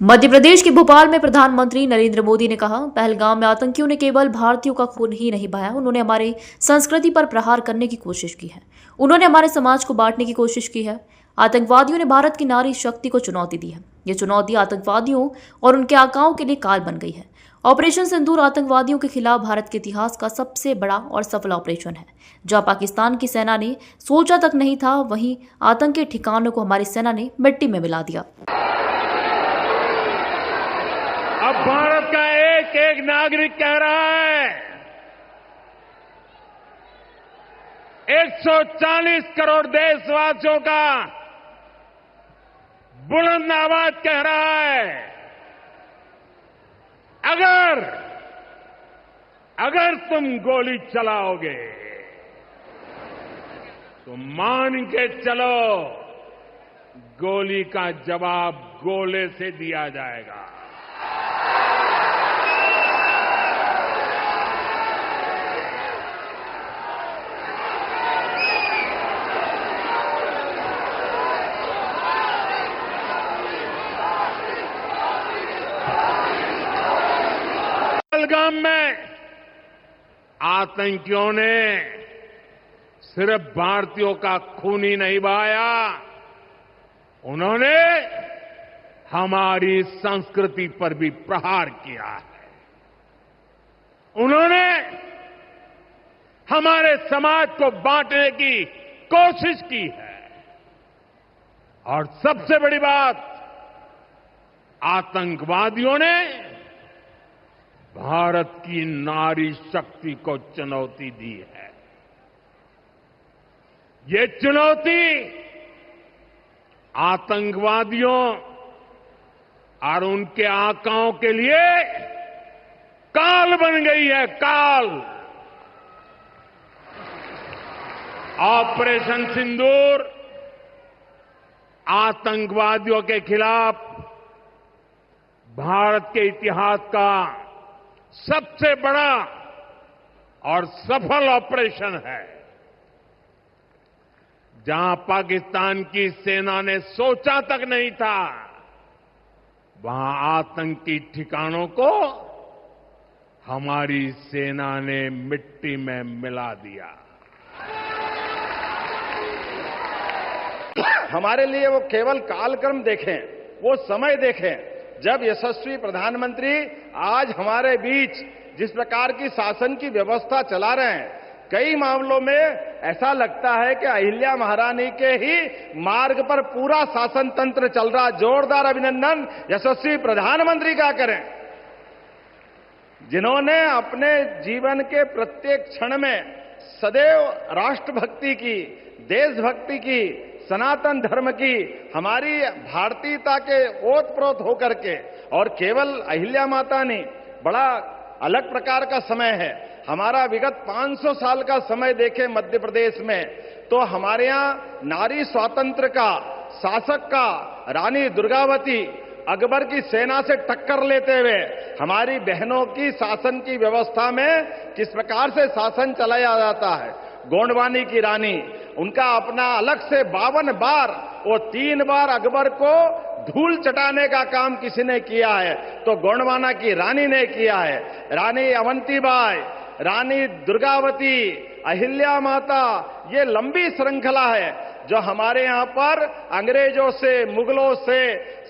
मध्य प्रदेश के भोपाल में प्रधानमंत्री नरेंद्र मोदी ने कहा, पहलगाम में आतंकियों ने केवल भारतीयों का खून ही नहीं बहाया, उन्होंने हमारी संस्कृति पर प्रहार करने की कोशिश की है। उन्होंने हमारे समाज को बांटने की कोशिश की है। आतंकवादियों ने भारत की नारी शक्ति को चुनौती दी है। ये चुनौती आतंकवादियों और उनके आकाओं के लिए काल बन गई है। ऑपरेशन सिंदूर आतंकवादियों के खिलाफ भारत के इतिहास का सबसे बड़ा और सफल ऑपरेशन है। जहां पाकिस्तान की सेना ने सोचा तक नहीं था, वहीं आतंक के ठिकानों को हमारी सेना ने मिट्टी में मिला दिया। अब भारत का एक एक नागरिक कह रहा है, 140 करोड़ देशवासियों का बुलंद आवाज कह रहा है, अगर तुम गोली चलाओगे तो मान के चलो, गोली का जवाब गोले से दिया जाएगा। पहलगाम में आतंकियों ने सिर्फ भारतीयों का खून ही नहीं बहाया, उन्होंने हमारी संस्कृति पर भी प्रहार किया है। उन्होंने हमारे समाज को बांटने की कोशिश की है। और सबसे बड़ी बात, आतंकवादियों ने भारत की नारी शक्ति को चुनौती दी है। ये चुनौती आतंकवादियों और उनके आकाओं के लिए काल बन गई है, काल। ऑपरेशन सिंदूर आतंकवादियों के खिलाफ भारत के इतिहास का सबसे बड़ा और सफल ऑपरेशन है। जहां पाकिस्तान की सेना ने सोचा तक नहीं था, वहां आतंकी ठिकानों को हमारी सेना ने मिट्टी में मिला दिया। हमारे लिए वो केवल कालक्रम देखें, वो समय देखें जब यशस्वी प्रधानमंत्री आज हमारे बीच जिस प्रकार की शासन की व्यवस्था चला रहे हैं, कई मामलों में ऐसा लगता है कि अहिल्या महारानी के ही मार्ग पर पूरा शासन तंत्र चल रहा। जोरदार अभिनंदन यशस्वी प्रधानमंत्री का करें, जिन्होंने अपने जीवन के प्रत्येक क्षण में सदैव राष्ट्रभक्ति की, देशभक्ति की, सनातन धर्म की, हमारी भारतीयता के ओतप्रोत होकर के, और केवल अहिल्या माता नहीं, बड़ा अलग प्रकार का समय है। हमारा विगत 500 साल का समय देखें मध्य प्रदेश में, तो हमारे यहां नारी स्वातंत्र का, शासक का, रानी दुर्गावती अकबर की सेना से टक्कर लेते हुए हमारी बहनों की शासन की व्यवस्था में किस प्रकार से शासन चलाया जाता है। गोंडवानी की रानी, उनका अपना अलग से 52 बार और 3 बार अकबर को धूल चटाने का काम किसी ने किया है, तो गोंडवाना की रानी ने किया है। रानी अवंतीबाई, रानी दुर्गावती, अहिल्या माता, ये लंबी श्रृंखला है जो हमारे यहां पर अंग्रेजों से, मुगलों से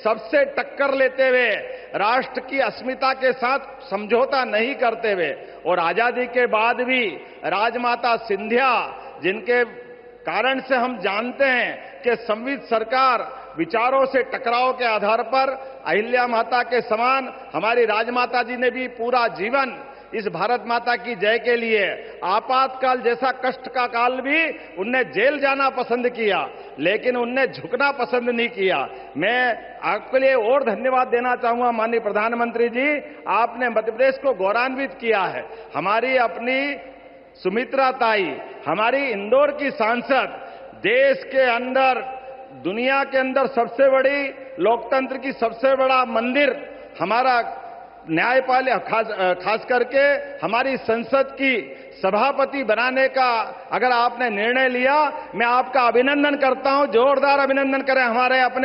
सबसे टक्कर लेते हुए, राष्ट्र की अस्मिता के साथ समझौता नहीं करते हुए, और आजादी के बाद भी राजमाता सिंधिया, जिनके कारण से हम जानते हैं कि संवित सरकार विचारों से टकराव के आधार पर अहिल्या माता के समान हमारी राजमाता जी ने भी पूरा जीवन इस भारत माता की जय के लिए, आपातकाल जैसा कष्ट का काल भी उनने जेल जाना पसंद किया, लेकिन उनने झुकना पसंद नहीं किया। मैं आपके लिए और धन्यवाद देना चाहूंगा माननीय प्रधानमंत्री जी, आपने मध्य प्रदेश को गौरवान्वित किया है। हमारी अपनी सुमित्रा ताई, हमारी इंदौर की सांसद, देश के अंदर, दुनिया के अंदर सबसे बड़ी लोकतंत्र की सबसे बड़ा मंदिर हमारा न्यायपालिका, खास करके हमारी संसद की सभापति बनाने का अगर आपने निर्णय लिया, मैं आपका अभिनंदन करता हूं। जोरदार अभिनंदन करें हमारे अपने